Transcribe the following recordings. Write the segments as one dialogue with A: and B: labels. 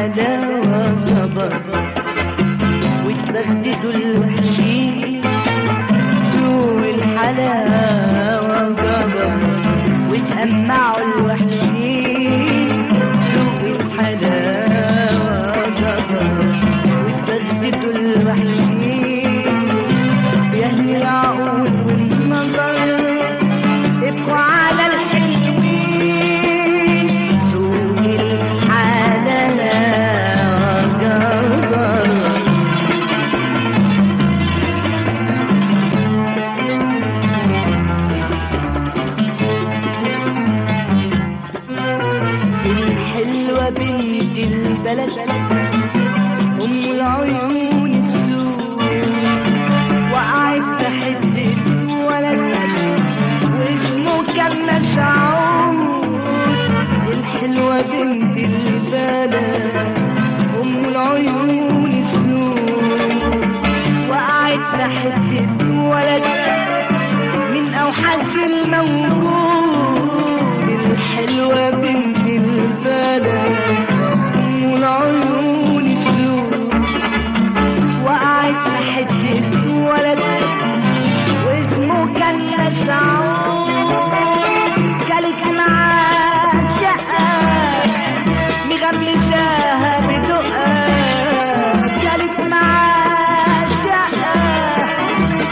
A: الحلاوة كبر واتبددوا الوحشين. سوق الحلاوة كبر واتأمعوا الوحشين. سوق الحلاوة كبر واتبددوا الوحشين. يا أهل العقول والنظر ابقوا على الحلوين. سوق الحلاوة كبر. الحلوة بنت البلد أم العيون السود وقعت في حتة ولد واسمه كان مسعود. الحلوة بنت البلد أم العيون السود وقعت في حتة ولد من أوحش الموجود. الحلوة بنت البلد أم العيون السود وقعت في حتة ولد واسمه كان مسعود. كلت معاه شقة مغمساها بدقة. كلت معاه شقة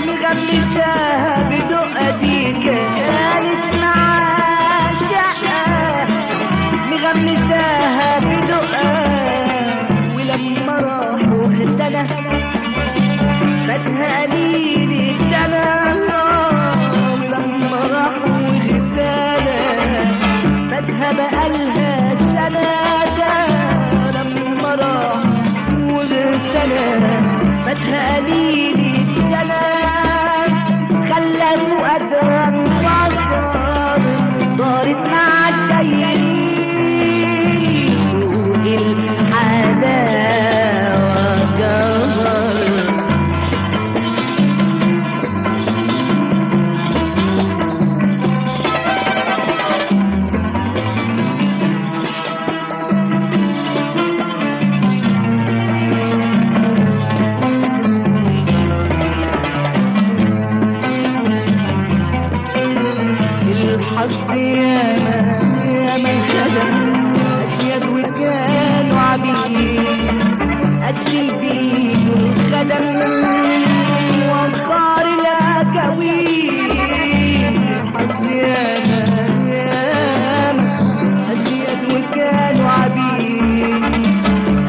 A: مغمساها بدقة. دي كانت معاه شقة مغمساها بدقة. ولما راحوا اهتدى فاتها قليل الدنا. ولما راحوا اهتدى فاتها بقالها سنة. لما راحوا اهتدى فاتها قليل الدنا. خلفوا قدرا فضر دارت مع الديانين. سوق الحلاوة كبر. الحظ ياما خدم أسياد وكانوا عبيد. قدم بيده الخدم وانصار الأكاويل. الحظ ياما أسياد وكانوا عبيد.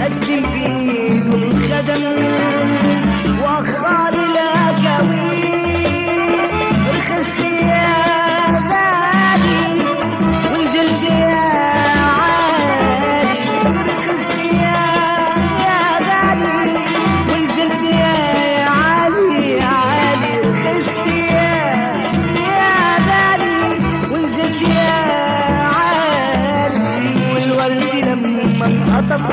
A: قدم بيده الخدم وانصار الأكاويل. رخصت يا غالي ونزلت يا عالي. رخصت يا غالي ونزلت يا عالي عالي. رخصت يا غالي ونزلت يا عالي. والورد لما انقطف